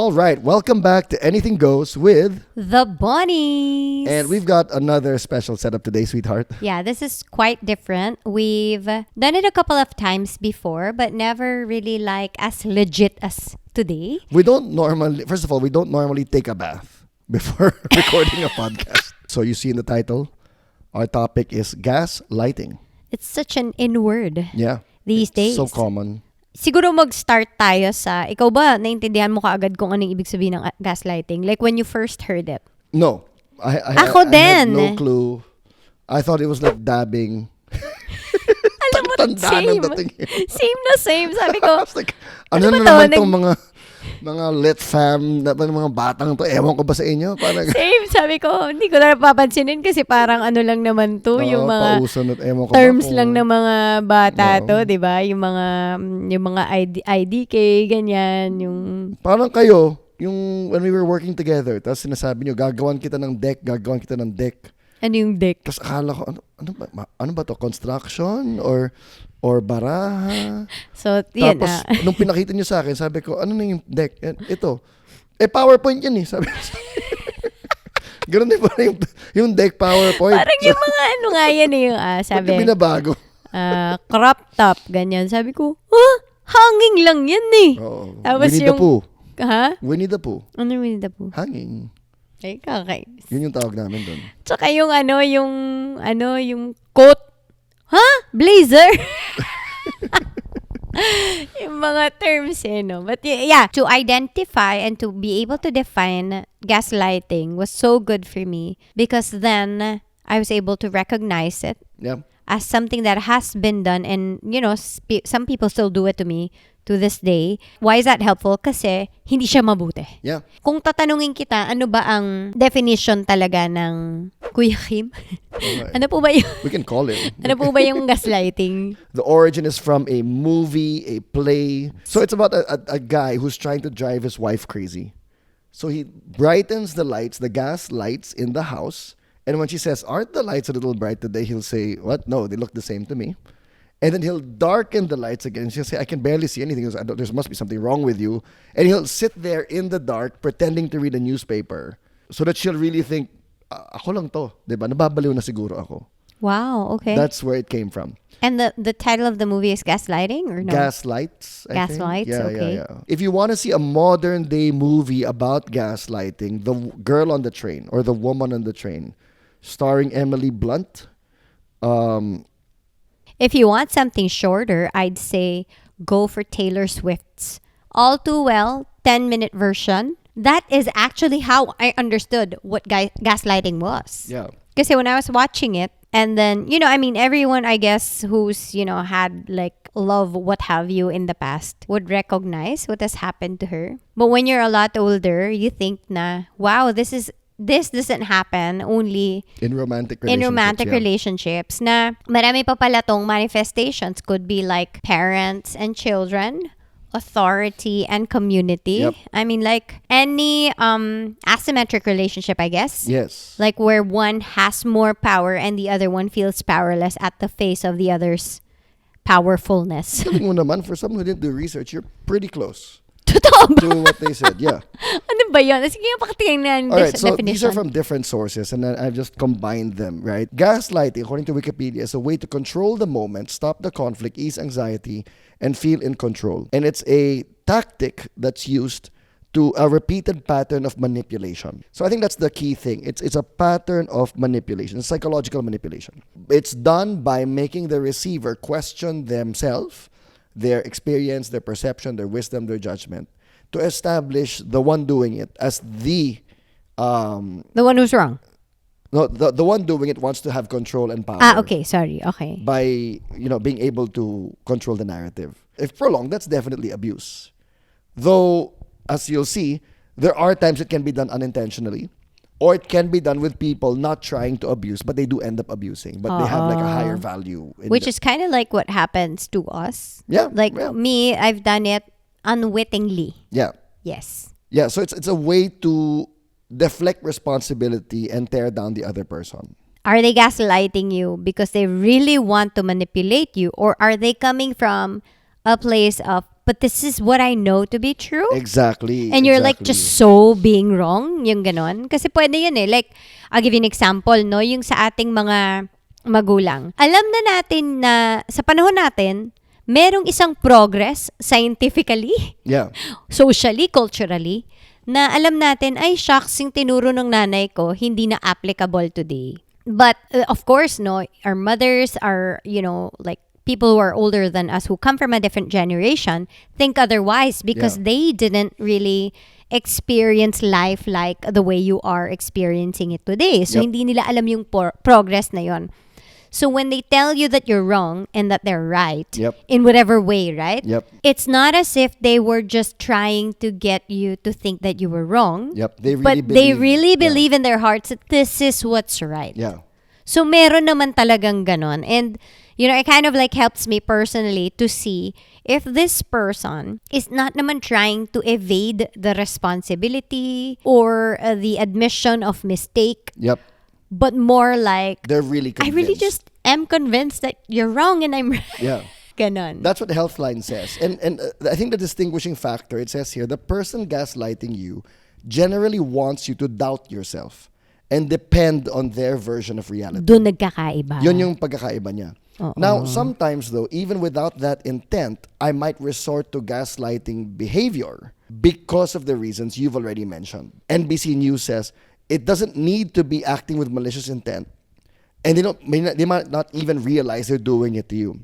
All right, welcome back to Anything Goes with The Bunnies. And we've got another special setup today, sweetheart. Yeah, this is quite different. We've done it a couple of times before, but never really like as legit as today. First of all, we don't normally take a bath before recording a podcast. So you see in the title, our topic is gaslighting. It's such an in-word it's these days. So common. Siguro mag-start tayo sa, ikaw ba, naintindihan mo kaagad kung anong ibig sabihin ng gaslighting? Like when you first heard it? No. I had no clue. I thought it was like dabbing. Alam mo, same. Same na same. Sabi ko, I was like, ano na naman tong mga lit fam, mga batang to, ewan ko ba sa inyo? Parang, same, sabi ko, hindi ko na napapansinin kasi parang ano lang naman to, yung mga terms lang ng mga bata to, di ba? Yung mga IDK, ganyan, yung... Parang kayo, yung when we were working together, tapos sinasabi nyo, gagawan kita ng deck. Ano yung deck? Tapos akala ko, ano ba to? Construction? Or baraha? So, yan tapos, nung pinakita nyo sa akin, sabi ko, ano na yung deck? Ito. PowerPoint yan eh. Sabi ko. Ganun din pala yung deck PowerPoint. Parang yung mga ano nga yan eh. Sabi. Pag binabago. Crop top, ganyan. Sabi ko, hanging lang yan eh. Oo. Tapos Winnie the Pooh. Ha? Winnie the Pooh. Ano Winnie the Pooh? Hanging. Ay, kakay. Yun yung tawag namin doon. Tsaka yung yung coat. Blazer? Yung mga terms no. But yeah, to identify and to be able to define gaslighting was so good for me because then I was able to recognize it as something that has been done, and some people still do it to me to this day. Why is that helpful? Kasi hindi siya mabuti. Yeah. Kung tatanungin kita, ano ba ang definition talaga ng Kuya Kim? Right. Ano po ba yung... We can call it. Ano po ba yung gaslighting? The origin is from a movie, a play. So it's about a guy who's trying to drive his wife crazy. So he brightens the lights, the gas lights in the house. And when she says, aren't the lights a little bright today? He'll say, what? No, they look the same to me. And then he'll darken the lights again. She'll say, I can barely see anything. There must be something wrong with you. And he'll sit there in the dark pretending to read a newspaper so that she'll really think, ako lang to. Diba? Nababaliw na siguro ako. Wow, okay. That's where it came from. And the title of the movie is Gaslighting or no? Gaslights, I think. Gaslights, okay. Yeah. If you want to see a modern day movie about gaslighting, The Girl on the Train or The Woman on the Train, starring Emily Blunt. If you want something shorter, I'd say go for Taylor Swift's All Too Well 10-minute version. That is actually how I understood what gaslighting was. Yeah. Kasi when I was watching it, and then, everyone, I guess, who's, had like love, what have you in the past would recognize what has happened to her. But when you're a lot older, you think na, wow, this doesn't happen only in romantic relationships. Na marami pa pala tong manifestations. Could be like parents and children, authority and community. Yep. Like any asymmetric relationship, I guess. Yes. Like where one has more power and the other one feels powerless at the face of the other's powerfulness. Galing mo naman, for someone who didn't do research, you're pretty close. Totoo ba? To what they said, yeah. Ano ba yun? Sige, pakitingnan All right, so definition. these are from different sources and I've just combined them, right? Gaslighting, according to Wikipedia, is a way to control the moment, stop the conflict, ease anxiety, and feel in control. And it's a tactic that's used to a repeated pattern of manipulation. So I think that's the key thing. It's a pattern of manipulation, psychological manipulation. It's done by making the receiver question themselves, their experience, their perception, their wisdom, their judgment, to establish the one doing it as the one who's wrong. No, the one doing it wants to have control and power. Okay, sorry. Okay. By, being able to control the narrative. If prolonged, that's definitely abuse. Though, as you'll see, there are times it can be done unintentionally. Or it can be done with people not trying to abuse, but they do end up abusing. But they have like a higher value. Which is kind of like what happens to us. Yeah. Like me, I've done it unwittingly. Yeah. Yes. Yeah, so it's a way to deflect responsibility and tear down the other person. Are they gaslighting you because they really want to manipulate you? Or are they coming from a place of but this is what I know to be true. Exactly. And you're like exactly. just so being wrong, yung ganon. Kasi pwede yun eh. Like, I'll give you an example, no? Yung sa ating mga magulang. Alam na natin na sa panahon natin, merong isang progress scientifically, Yeah. socially, culturally, na alam natin, ay shucks, yung tinuro ng nanay ko, hindi na applicable today. But, of course, no, our mothers are, like, people who are older than us who come from a different generation think otherwise because they didn't really experience life like the way you are experiencing it today. So, hindi nila alam yung progress na yon. So, when they tell you that you're wrong and that they're right, in whatever way, right? It's not as if they were just trying to get you to think that you were wrong. They really believe in their hearts that this is what's right. So, meron naman talagang ganon. And, it kind of like helps me personally to see if this person is not naman trying to evade the responsibility or the admission of mistake. But more like, they're really convinced. I really just am convinced that you're wrong and I'm right. Ganon. That's what the Healthline says. And I think the distinguishing factor, it says here, the person gaslighting you generally wants you to doubt yourself and depend on their version of reality. Doon nagkakaiba. Yun yung pagkakaiba niya. Now, sometimes though, even without that intent, I might resort to gaslighting behavior because of the reasons you've already mentioned. NBC News says, it doesn't need to be acting with malicious intent. And they might not even realize they're doing it to you.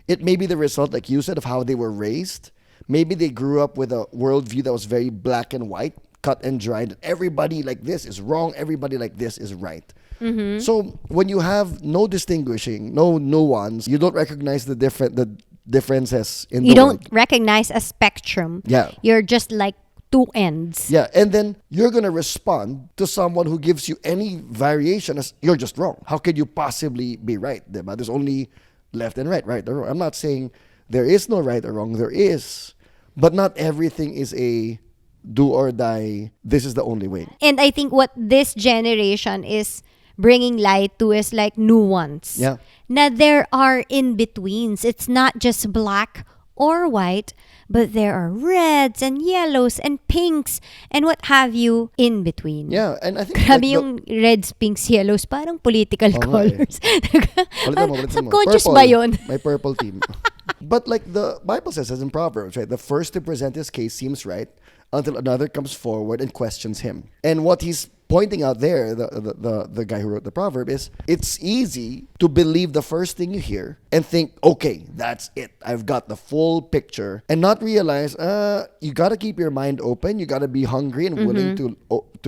It may be the result, like you said, of how they were raised. Maybe they grew up with a worldview that was very black and white, cut and dried. Everybody like this is wrong. Everybody like this is right. So when you have no distinguishing, no nuance, you don't recognize the differences in the world. You don't recognize a spectrum. You're just like two ends. And then you're going to respond to someone who gives you any variation as you're just wrong. How could you possibly be right? Diba? There's only left and right or wrong. I'm not saying there is no right or wrong. There is. But not everything is a do or die. This is the only way. And I think what this generation is bringing light to is like nuance. Na there are in-betweens. It's not just black or white, but there are reds and yellows and pinks and what have you in between. And I think grabe yung reds, pinks, yellows, parang political colors. Subconscious ba yun? My purple team. But like the Bible says in Proverbs, right? The first to present his case seems right until another comes forward and questions him. And what he's pointing out there, the guy who wrote the proverb, is it's easy to believe the first thing you hear and think, okay, that's it. I've got the full picture, and not realize you got to keep your mind open. You got to be hungry and willing to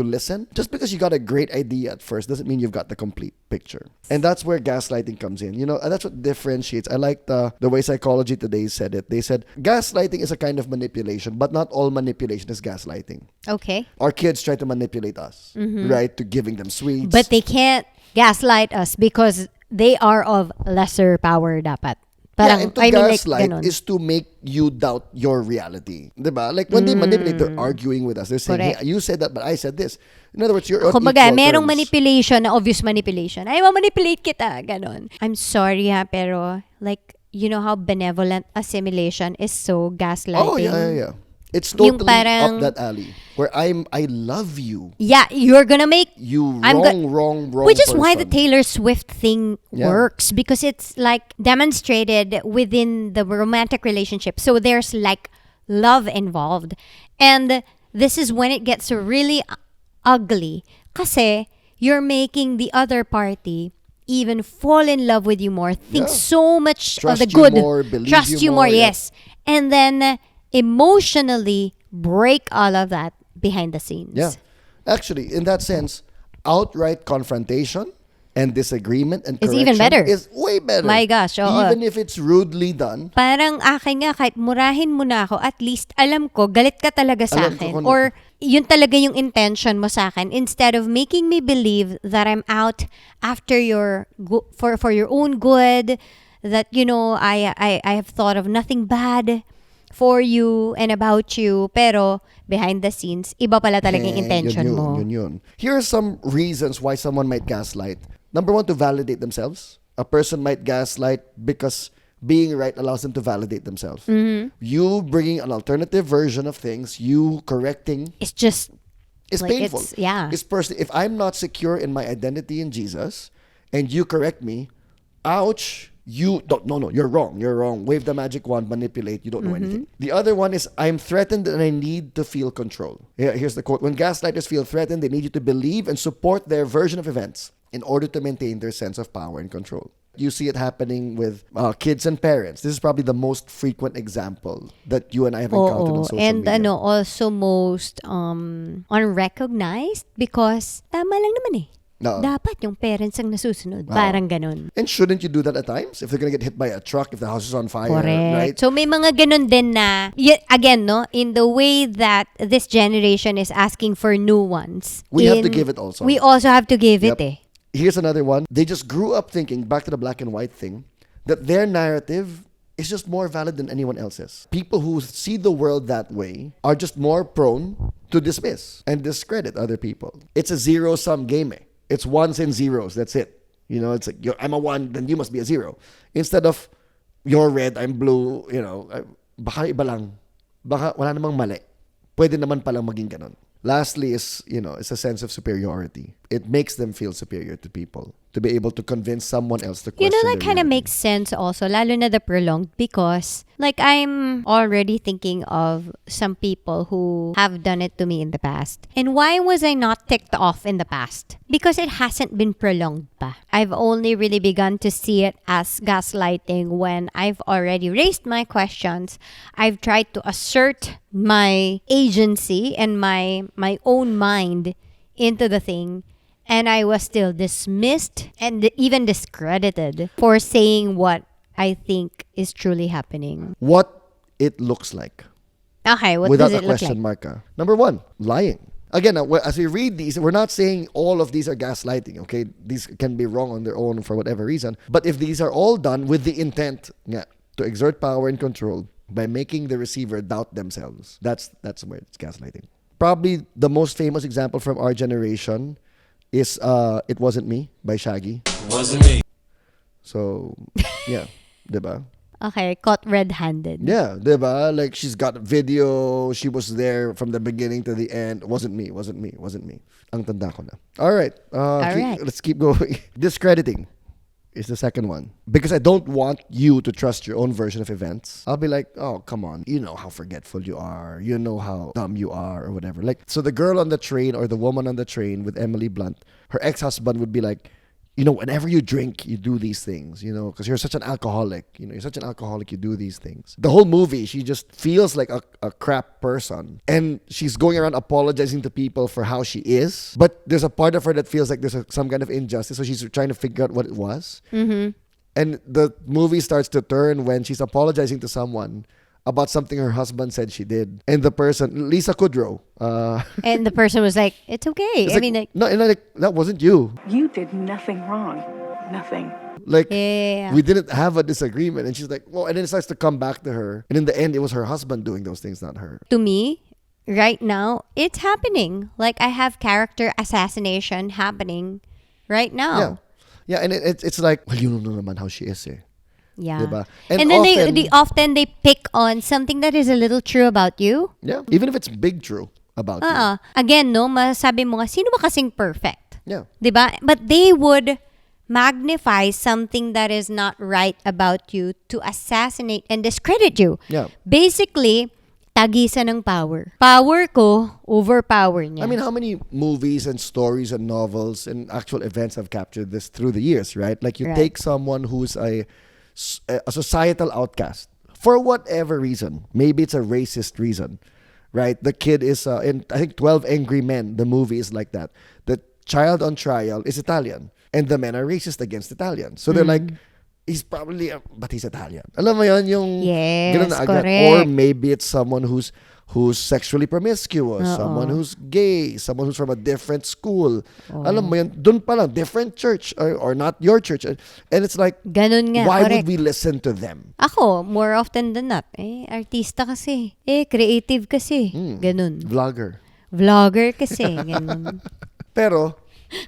listen. Just because you got a great idea at first doesn't mean you've got the complete picture. And that's where gaslighting comes in. And that's what differentiates. I like the way Psychology Today said it. They said gaslighting is a kind of manipulation, but not all manipulation is gaslighting. Okay. Our kids try to manipulate us, right? To giving them sweets. But they can't gaslight us because they are of lesser power dapat. Parang, and to gaslight is to make you doubt your reality. Diba? Like when they manipulate, they're arguing with us. They're saying, hey, you said that, but I said this. In other words, you're on kumbaga, equal merong terms. Manipulation na obvious manipulation. Ay, manipulate kita. Ganon. I'm sorry pero like, you know how benevolent assimilation is so gaslighting? Oh, yeah. It's totally up that alley where I love you. Yeah, you're gonna make you wrong. Which is why the Taylor Swift thing works, because it's like demonstrated within the romantic relationship. So there's like love involved, and this is when it gets really ugly. Kasi you're making the other party even fall in love with you more, think so much trust of the good, you more, trust you more, yes, and then emotionally break all of that behind the scenes. Yeah. Actually, in that sense, outright confrontation and disagreement and correction even better. Is way better. My gosh, oo. Even if it's rudely done. Parang akin nga, kahit murahin mo na ako, at least alam ko, galit ka talaga sa akin. Or yun talaga yung intention mo sa akin. Instead of making me believe that I'm out after your for your own good, that, I have thought of nothing bad for you and about you, pero behind the scenes, iba pala talaga yung intention mo. Yun. Here are some reasons why someone might gaslight. Number one, to validate themselves. A person might gaslight because being right allows them to validate themselves. Mm-hmm. You bringing an alternative version of things, you correcting, It's just is like painful. It's personal. If I'm not secure in my identity in Jesus, and you correct me, ouch. You don't. No. You're wrong. You're wrong. Wave the magic wand, manipulate. You don't know anything. The other one is I'm threatened and I need to feel control. Here's the quote: when gaslighters feel threatened, they need you to believe and support their version of events in order to maintain their sense of power and control. You see it happening with kids and parents. This is probably the most frequent example that you and I have encountered on social media. And also most unrecognized because tama lang naman eh. No. Dapat yung parents ang nasusunod. Parang ganun. And shouldn't you do that at times? If they're gonna get hit by a truck, if the house is on fire, Correct. right? So may mga ganun din na, again, no, in the way that this generation is asking for new ones. We have to give it also. We also have to give it eh. Here's another one. They just grew up thinking, back to the black and white thing, that their narrative is just more valid than anyone else's. People who see the world that way are just more prone to dismiss and discredit other people. It's a zero-sum game eh. It's ones and zeros. That's it. You know, it's like, I'm a one, then you must be a zero. Instead of, you're red, I'm blue, you know, baka iba lang. Baka wala namang mali. Pwede naman palang maging ganon. Lastly is, it's a sense of superiority. It makes them feel superior to people. To be able to convince someone else to question that kind of makes sense also, lalo na the prolonged, because like I'm already thinking of some people who have done it to me in the past. And why was I not ticked off in the past? Because it hasn't been prolonged pa. I've only really begun to see it as gaslighting when I've already raised my questions. I've tried to assert my agency and my own mind into the thing. And I was still dismissed and even discredited for saying what I think is truly happening. What it looks like. Okay, what without does it a look question like? mark. Number one, lying. Again, as we read these, we're not saying all of these are gaslighting, okay? These can be wrong on their own for whatever reason. But if these are all done with the intent to exert power and control by making the receiver doubt themselves, that's where it's gaslighting. Probably the most famous example from our generation is It Wasn't Me by Shaggy. It wasn't me. So, yeah, diba? Okay, caught red-handed. Yeah, diba? Like, she's got a video, she was there from the beginning to the end. Wasn't me. Ang tanda ko na. All right. Let's keep going. Discrediting is the second one. Because I don't want you to trust your own version of events. I'll be like, oh, come on. You know how forgetful you are. You know how dumb you are or whatever. Like, so the girl on the train or the woman on the train with Emily Blunt, her ex-husband would be like, whenever you drink, you do these things, because you're such an alcoholic. You're such an alcoholic, you do these things. The whole movie, she just feels like a crap person. And she's going around apologizing to people for how she is. But there's a part of her that feels like there's some kind of injustice. So she's trying to figure out what it was. Mm-hmm. And the movie starts to turn when she's apologizing to someone about something her husband said she did. And the person, Lisa Kudrow. And the person was like, it's okay. No, that wasn't you. You did nothing wrong. Nothing. Like, yeah. we didn't have a disagreement. And she's like, well, and then it starts to come back to her. And in the end, it was her husband doing those things, not her. To me, right now, it's happening. Like, I have character assassination happening right now. Yeah, and it's like, well, you know naman how she is eh. Yeah. Diba? And then they often pick on something that is a little true about you. Yeah. Even if it's big true about you. Again, no, masabi mo nga, sino ba kasing perfect? Yeah. Diba? But they would magnify something that is not right about you to assassinate and discredit you. Yeah. Basically, tagisan ng power. Power ko, overpower niya. I mean, how many movies and stories and novels and actual events have captured this through the years, right? Like you take someone who's a societal outcast for whatever reason. Maybe it's a racist reason, right? The kid is in, I think, 12 Angry Men. The movie is like that. The child on trial is Italian, and the men are racist against Italians. So they're like, he's probably, but he's Italian. Alam mo yun, yung ganun na agad. Correct. Or maybe it's someone who's sexually promiscuous, someone who's gay, someone who's from a different school. Alam mo yun, dun pa lang, different church or not your church. And it's like, ganun nga, why correct. would we listen to them? Ako, more often than not, artista kasi. Creative kasi. Ganun. Vlogger Vlogger kasi. Ganun. Pero,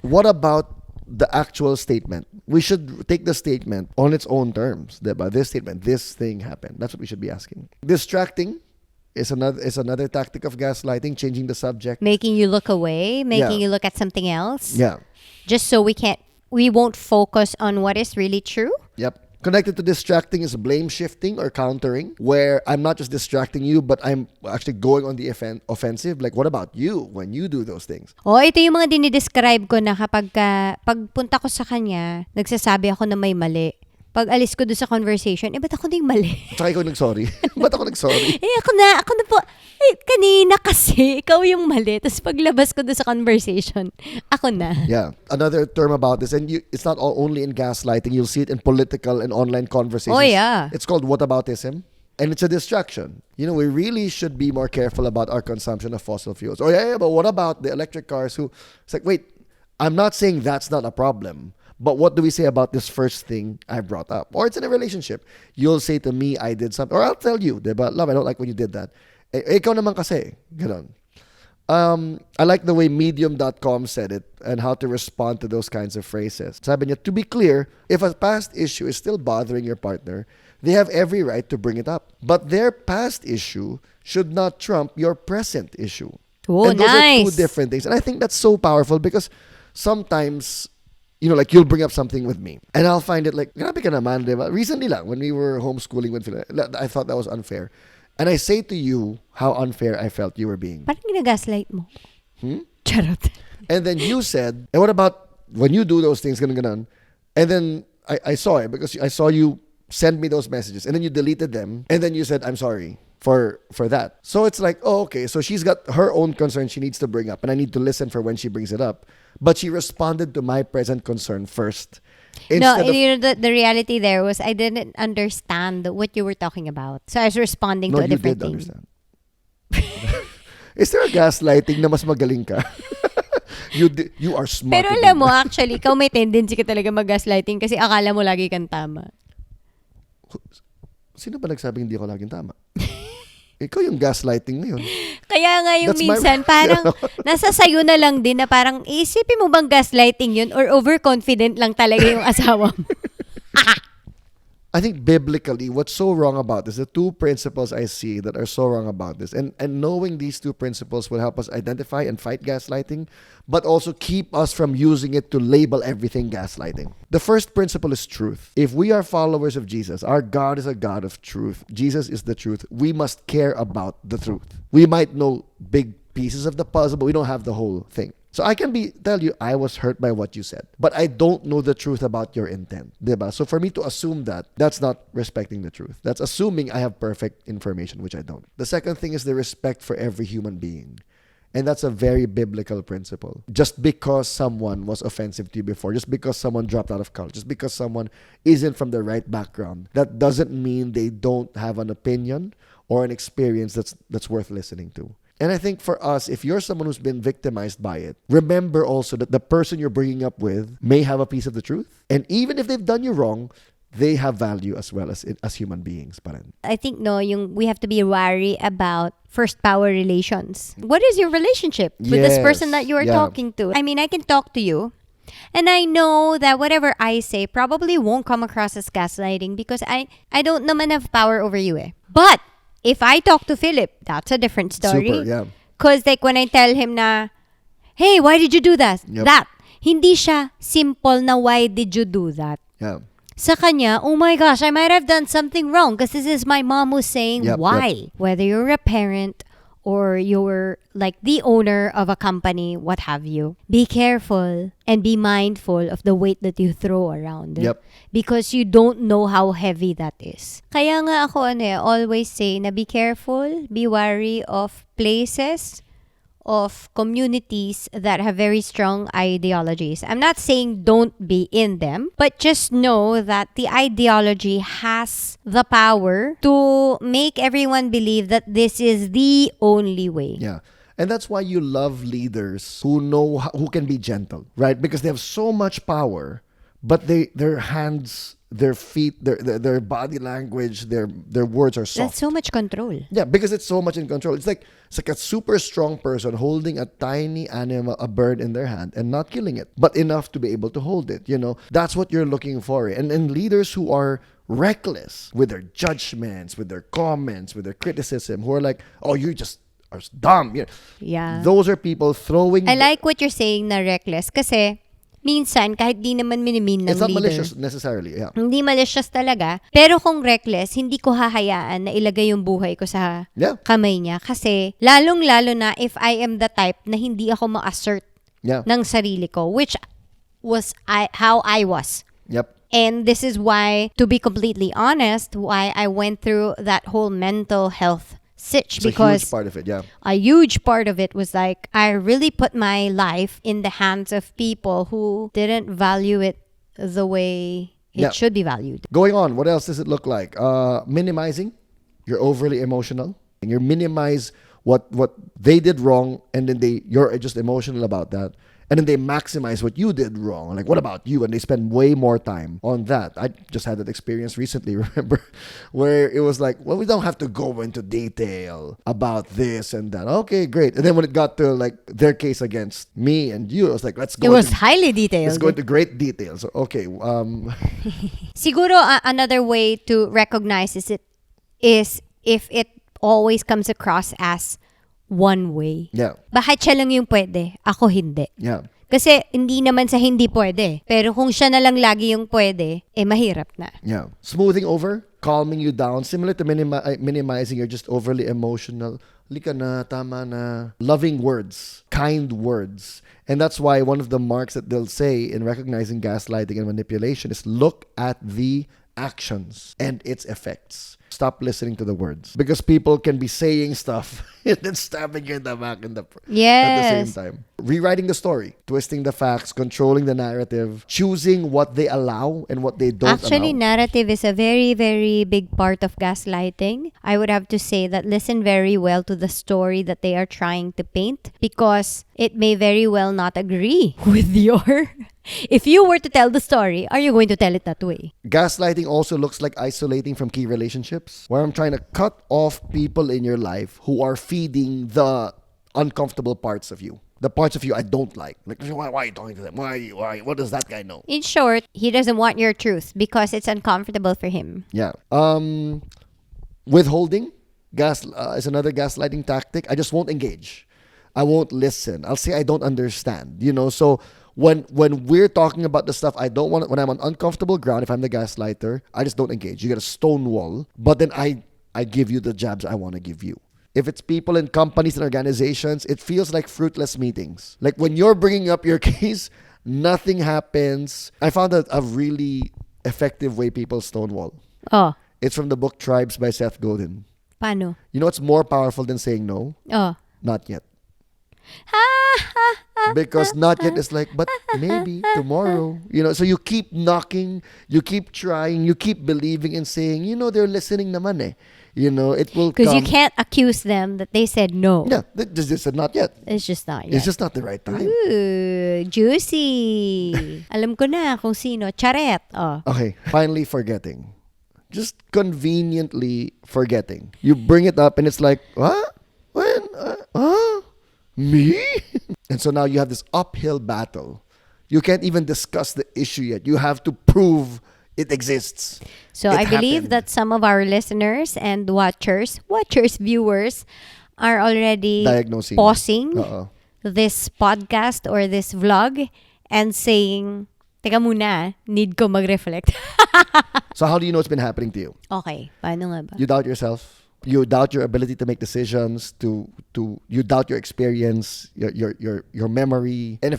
what about the actual statement. We should take the statement on its own terms. Diba? This statement, this thing happened. That's what we should be asking. Distracting is another tactic of gaslighting, changing the subject. Making you look away, making Yeah. you look at something else. Yeah. Just so we won't focus on what is really true. Yep. Connected to distracting is blame shifting or countering, where I'm not just distracting you, but I'm actually going on the offensive. Like, what about you when you do those things? Oh, ito yung mga dinidescribe ko na pagpunta ko sa kanya, nagsasabi ako na may mali. Pag alis ko doon sa conversation, ba't ako ding mali? Tsaka ikaw nag-sorry. Ba't ako nag-sorry? Ako na po. Kanina kasi, ikaw yung mali. Tapos paglabas ko doon sa conversation, ako na. Yeah. Another term about this, and it's not only in gaslighting, you'll see it in political and online conversations. Oh, yeah. It's called whataboutism, and it's a distraction. You know, we really should be more careful about our consumption of fossil fuels. Oh, yeah, but what about the electric cars it's like, wait, I'm not saying that's not a problem. But what do we say about this first thing I brought up? Or it's in a relationship. You'll say to me, I did something. Or I'll tell you, diba? Love, I don't like when you did that. Ikaw naman kasi. Ganon. I like the way medium.com said it and how to respond to those kinds of phrases. Sabi niya, to be clear, if a past issue is still bothering your partner, they have every right to bring it up. But their past issue should not trump your present issue. Oh, and those nice. are two different things. And I think that's so powerful because sometimes, you know, like you'll bring up something with me and I'll find it like, grabe ka naman, diba? Recently lang, when we were homeschooling with Phil, I thought that was unfair. And I say to you how unfair I felt you were being. Parang ginagaslight mo. Charot. And then you said, and what about when you do those things, ganun. And then I saw it because I saw you send me those messages and then you deleted them. And then you said, I'm sorry for that. So it's like, oh, okay. So she's got her own concern she needs to bring up and I need to listen for when she brings it up. But she responded to my present concern first. No, Instead of, you know, the reality there was I didn't understand what you were talking about. So I was responding no, to a you different did thing. understand. Is there a gaslighting na mas magaling ka? You are smart. Pero alam mo, actually, ikaw may tendency ka talaga mag-gaslighting kasi akala mo lagi kang tama. Sino ba nagsabing hindi ako laging tama? Ikaw yung gaslighting na yun. Kaya nga yung That's minsan, parang nasa sayo na lang din na parang isipin mo bang gaslighting yun or overconfident lang talaga yung asawa mo. I think biblically, what's so wrong about this, the two principles I see that are so wrong about this, and knowing these two principles will help us identify and fight gaslighting, but also keep us from using it to label everything gaslighting. The first principle is truth. If we are followers of Jesus, our God is a God of truth. Jesus is the truth. We must care about the truth. We might know big pieces of the puzzle, but we don't have the whole thing. So I can tell you, I was hurt by what you said, but I don't know the truth about your intent, diba? So for me to assume that's not respecting the truth. That's assuming I have perfect information, which I don't. The second thing is the respect for every human being. And that's a very biblical principle. Just because someone was offensive to you before, just because someone dropped out of college, just because someone isn't from the right background, that doesn't mean they don't have an opinion or an experience that's worth listening to. And I think for us, if you're someone who's been victimized by it, remember also that the person you're bringing up with may have a piece of the truth. And even if they've done you wrong, they have value as well as human beings. I think we have to be wary about first power relations. What is your relationship with this person that you are talking to? I mean, I can talk to you. And I know that whatever I say probably won't come across as gaslighting because I don't naman have power over you eh. But if I talk to Philip, that's a different story. Super, yeah. Because like when I tell him na, hey, why did you do that? Yep. That. Hindi siya simple na why did you do that? Yeah. Sa kanya, oh my gosh, I might have done something wrong because this is my mom who's saying why. Yep. Whether you're a parent or you're like the owner of a company, what have you. Be careful and be mindful of the weight that you throw around. Yep. Because you don't know how heavy that is. Kaya nga ako always say na be careful, be wary of places, of communities that have very strong ideologies. I'm not saying don't be in them, but just know that the ideology has the power to make everyone believe that this is the only way. Yeah. And that's why you love leaders who can be gentle, right? Because they have so much power, but their hands, their feet, their body language, their words are soft. That's so much control. Yeah, because it's so much in control. It's like a super strong person holding a tiny animal, a bird in their hand and not killing it, but enough to be able to hold it. That's what you're looking for. And leaders who are reckless with their judgments, with their comments, with their criticism, who are like, oh, you just are dumb. Yeah. Those are people throwing. I like what you're saying na reckless kasi minsan kahit di naman minimin ng It's not leader. malicious necessarily. Yeah. Hindi malicious talaga. Pero kung reckless, hindi ko hahayaan na ilagay yung buhay ko sa Yeah. kamay niya. Kasi lalong-lalo na if I am the type na hindi ako ma-assert Yeah. ng sarili ko, which was how I was. Yep. And this is why, to be completely honest, why I went through that whole mental health sitch. It's a Because huge part of it. Yeah. a huge part of it was like, I really put my life in the hands of people who didn't value it the way it Yeah. should be valued. Going on, what else does it look like? Minimizing. You're overly emotional. And you minimize what they did wrong, and then you're just emotional about that. And then they maximize what you did wrong. Like, what about you? And they spend way more time on that. I just had that experience recently, remember? Where it was like, well, we don't have to go into detail about this and that. Okay, great. And then when it got to like their case against me and you, I was like, let's go. It was highly detailed. Let's go into great detail. So, okay. Siguro another way to recognize is if it always comes across as one way. Yeah. Bakit siya lang yung pwede, ako hindi? Yeah. Kasi hindi naman sa hindi pwede. Pero kung siya na lang lagi yung pwede, mahirap na. Yeah. Smoothing over, calming you down, similar to minimizing, you're just overly emotional. Lika na, tama na. Loving words, kind words. And that's why one of the marks that they'll say in recognizing gaslighting and manipulation is look at the actions and its effects. Stop listening to the words. Because people can be saying stuff and then stabbing you in the back at the Yes. same time. Rewriting the story, twisting the facts, controlling the narrative, choosing what they allow and what they don't Actually, allow. narrative is a very, very big part of gaslighting. I would have to say that listen very well to the story that they are trying to paint because it may very well not agree with your... If you were to tell the story, are you going to tell it that way? Gaslighting also looks like isolating from key relationships, where I'm trying to cut off people in your life who are feeding the uncomfortable parts of you. The parts of you I don't like. Like, why are you talking to them? Why? What does that guy know? In short, he doesn't want your truth because it's uncomfortable for him. Yeah. Withholding is another gaslighting tactic. I just won't engage. I won't listen. I'll say I don't understand. So when we're talking about the stuff I don't want, when I'm on uncomfortable ground, if I'm the gaslighter, I just don't engage. You get a stone wall, but then I give you the jabs I want to give you. If it's people in companies and organizations, it feels like fruitless meetings. Like when you're bringing up your case, nothing happens. I found a really effective way people stonewall. Oh, It's from the book Tribes by Seth Godin. paano? You know what's more powerful than saying no? Oh. Not yet. Because not yet is like, but maybe tomorrow. So you keep knocking, you keep trying, you keep believing and saying, they're listening naman eh. It will come. Because you can't accuse them that they said no. Yeah, they just said not yet. It's just not yet. It's just not the right time. Ooh, juicy. Alam ko na kung sino. Charet. Oh. Okay, finally forgetting. Just conveniently forgetting. You bring it up and it's like, what? When? Me? And so now you have this uphill battle. You can't even discuss the issue yet. You have to prove it exists. So It I believe happened. that some of our listeners and viewers are already Diagnosing. pausing Uh-oh. this podcast or this vlog and saying, teka muna, need ko mag-reflect. So how do you know it's been happening to you? Okay, paano nga ba? You doubt yourself. You doubt your ability to make decisions. You doubt your experience, your memory, and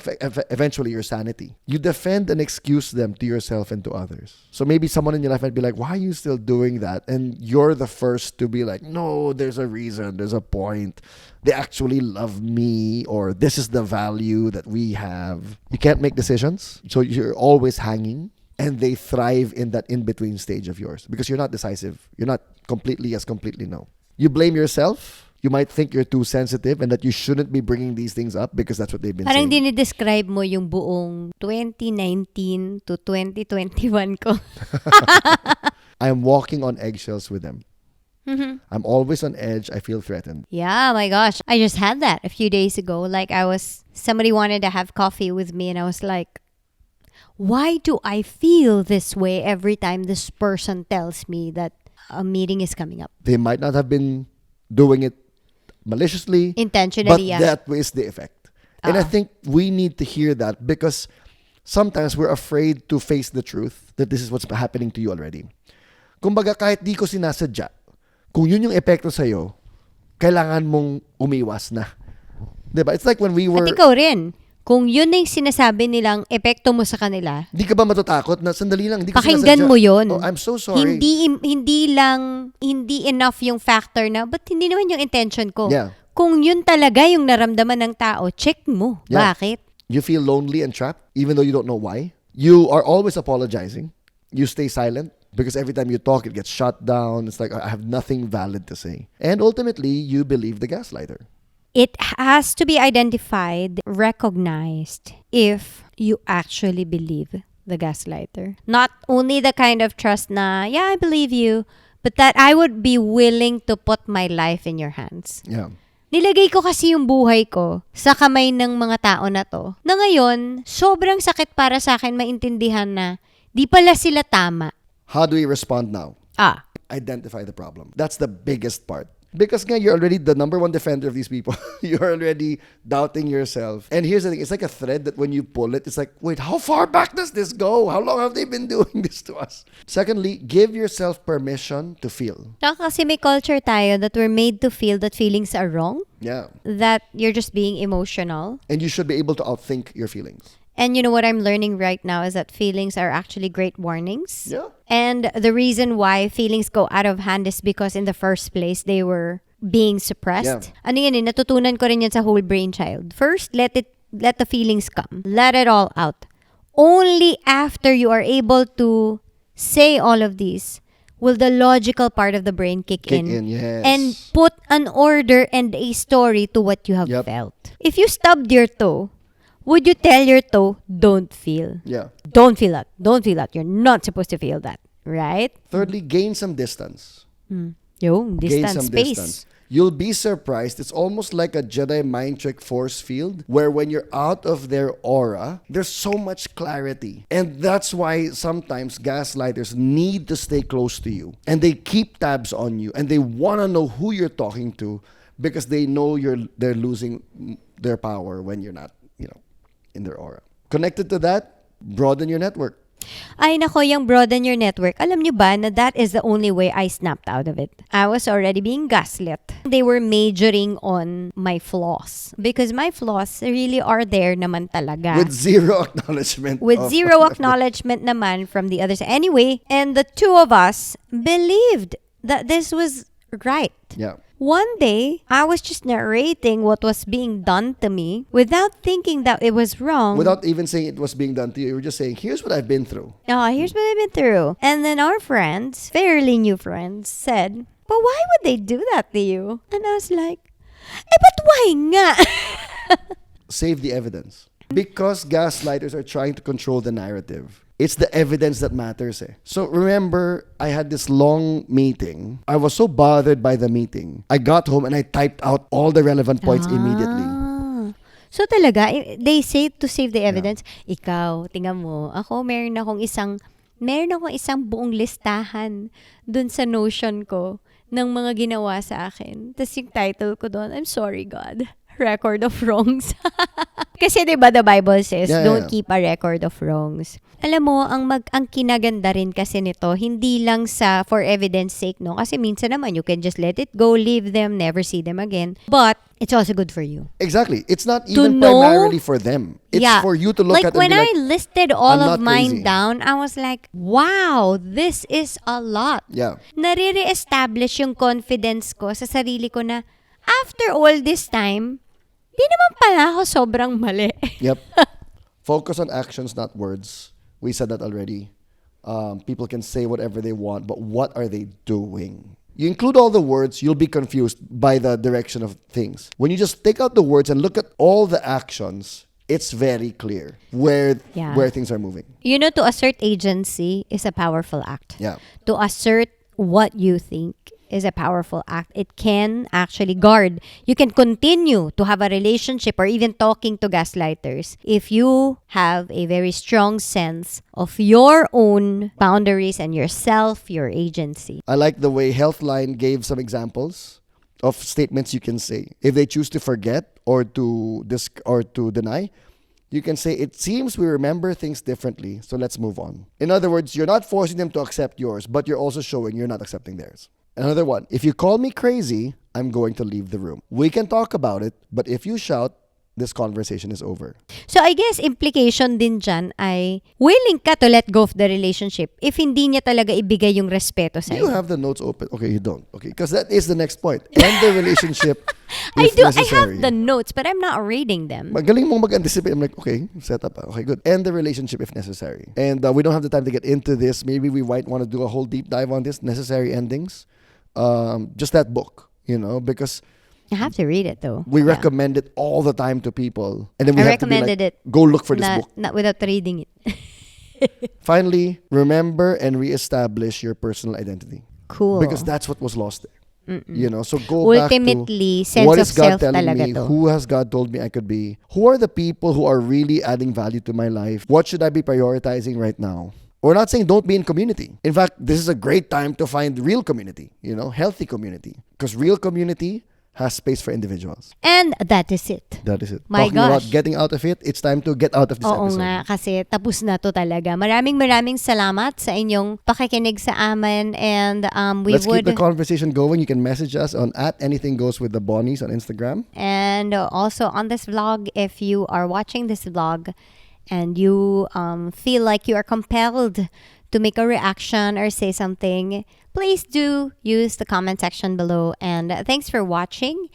eventually your sanity. You defend and excuse them to yourself and to others. So maybe someone in your life might be like, "Why are you still doing that?" And you're the first to be like, "No, there's a reason. There's a point. They actually love me, or this is the value that we have." You can't make decisions, so you're always hanging. And they thrive in that in-between stage of yours because you're not decisive. You're not completely no. You blame yourself. you might think you're too sensitive and that you shouldn't be bringing these things up because that's what they've been Parang saying. dinidescribe mo yung buong 2019 to 2021 ko. I'm walking on eggshells with them. Mm-hmm. I'm always on edge. I feel threatened. Yeah, my gosh. I just had that a few days ago. Like somebody wanted to have coffee with me and I was like, why do I feel this way every time this person tells me that a meeting is coming up? They might not have been doing it maliciously, Intentionally, but yeah. that is the effect. And I think we need to hear that because sometimes we're afraid to face the truth that this is what's happening to you already. Kumbaga, kahit di ko sinasadya, kung yun yung epekto sa'yo, kailangan mong umiwas na. Diba? It's like when we were... At ikaw rin. Kung yun na yung sinasabi nilang epekto mo sa kanila, Di ka ba matatakot na sandali lang? Di ko pakinggan sinasadya. mo yun. Oh, I'm so sorry. Hindi enough yung factor na, but hindi naman yung intention ko. Yeah. Kung yun talaga yung naramdaman ng tao, check mo. Yeah. Bakit? You feel lonely and trapped even though you don't know why. You are always apologizing. You stay silent because every time you talk, it gets shut down. It's like, I have nothing valid to say. And ultimately, you believe the gaslighter. It has to be identified, recognized, if you actually believe the gaslighter. Not only the kind of trust na, yeah, I believe you, but that I would be willing to put my life in your hands. Yeah. Nilagay ko kasi yung buhay ko sa kamay ng mga tao na to, na ngayon, sobrang sakit para sa akin maintindihan na di pala sila tama. How do we respond now? Identify the problem. That's the biggest part. Because nga, you're already the number one defender of these people. You're already doubting yourself. And here's the thing. It's like a thread that when you pull it, it's like, wait, how far back does this go? How long have they been doing this to us? Secondly, give yourself permission to feel. Kasi may culture tayo that we're made to feel that feelings are wrong. Yeah. That you're just being emotional. And you should be able to outthink your feelings. And you know what I'm learning right now is that feelings are actually great warnings. Yeah. And the reason why feelings go out of hand is because in the first place, they were being suppressed. Yeah. Ano yan natutunan ko rin yan sa whole brain child. First, let the feelings come. Let it all out. Only after you are able to say all of these will the logical part of the brain kick in. Yes. And put an order and a story to what you have Yep. felt. If you stubbed your toe, would you tell your toe, don't feel? Yeah. Don't feel that. Don't feel that. You're not supposed to feel that. Right? Thirdly, gain some distance. Yung Gain distance, some space. distance. You'll be surprised. It's almost like a Jedi mind trick force field where when you're out of their aura, there's so much clarity. And that's why sometimes gaslighters need to stay close to you. And they keep tabs on you. And they want to know who you're talking to because they know they're losing their power when you're not, in their aura. Connected to that, broaden your network. Ay nako, yung broaden your network. Alam nyo ba na that is the only way I snapped out of it. I was already being gaslit. They were majoring on my flaws. Because my flaws really are there naman talaga. With zero acknowledgement. With zero acknowledgement naman from the other side. Anyway, and the two of us believed that this was right. Yeah. One day, I was just narrating what was being done to me without thinking that it was wrong. Without even saying it was being done to you, you were just saying, here's what I've been through. Here's what I've been through. And then our friends, fairly new friends, said, but why would they do that to you? And I was like, but why nga? Save the evidence. Because gaslighters are trying to control the narrative. It's the evidence that matters. So remember, I had this long meeting. I was so bothered by the meeting. I got home and I typed out all the relevant points immediately. So talaga, they say to save the evidence, ikaw, tingnan mo, ako meron akong isang buong listahan dun sa Notion ko ng mga ginawa sa akin. Tapos yung title ko doon, I'm sorry God. Record of wrongs. Kasi diba the Bible says, don't keep a record of wrongs. Alam mo, ang kinaganda rin kasi nito, hindi lang sa for evidence sake, no? Kasi minsan naman, you can just let it go, leave them, never see them again. But, it's also good for you. Exactly. It's not even primarily for them. It's for you to look at and be when I listed all of mine crazy. down, I was like, wow, this is a lot. Yeah. Nare-establish yung confidence ko sa sarili ko na, after all this time, di naman pala ako sobrang mali. Yep. Focus on actions, not words. We said that already. People can say whatever they want, but what are they doing? You include all the words, you'll be confused by the direction of things. When you just take out the words and look at all the actions, it's very clear where things are moving. You know, to assert agency is a powerful act. Yeah. To assert what you think is a powerful act. It can actually guard. You can continue to have a relationship or even talking to gaslighters if you have a very strong sense of your own boundaries and yourself, your agency. I like the way Healthline gave some examples of statements you can say. If they choose to forget or to deny, you can say, it seems we remember things differently, so let's move on. In other words, you're not forcing them to accept yours, but you're also showing you're not accepting theirs. Another one, if you call me crazy, I'm going to leave the room. We can talk about it, but if you shout, this conversation is over. So I guess implication din dyan ay willing ka to let go of the relationship if hindi niya talaga ibigay yung respeto Do sa'yo. you have the notes open? Okay, you don't. Okay, because that is the next point. End the relationship I if do. necessary. I have the notes, but I'm not reading them. Magaling mong mag-anticipate. I'm like, okay, set up. Okay, good. End the relationship if necessary. And we don't have the time to get into this. Maybe we might want to do a whole deep dive on this, necessary endings. Just that book, because I have to read it though. we Yeah. recommend it all the time to people. And then we I have to be recommended like, it. go look for this book. Not without reading it. Finally, remember and reestablish your personal identity. Cool. Because that's what was lost there. So go Ultimately, back to sense what of is God self telling talaga me? to. Who has God told me I could be? Who are the people who are really adding value to my life? What should I be prioritizing right now? We're not saying don't be in community. In fact, this is a great time to find real community, healthy community. Because real community has space for individuals. And that is it. That is it. My Talking about gosh. getting out of it, it's time to get out of this Oo episode. nga, kasi tapos na to talaga. Maraming salamat sa inyong pakikinig sa amin and Let's keep the conversation going. You can message us on @anythinggoeswiththebonnies on Instagram. and also on this vlog, if you are watching this vlog and you feel like you are compelled to make a reaction or say something, please do use the comment section below. And thanks for watching.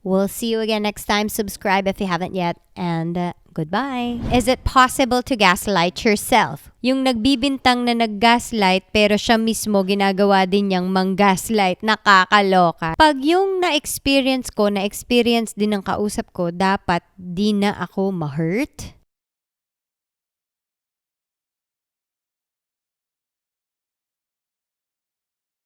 We'll see you again next time. Subscribe if you haven't yet. And goodbye. Is it possible to gaslight yourself? Yung nagbibintang na nag-gaslight pero siya mismo ginagawa din niyang mang-gaslight. Nakakaloka. Pag yung na-experience din ng kausap ko, dapat di na ako ma-hurt.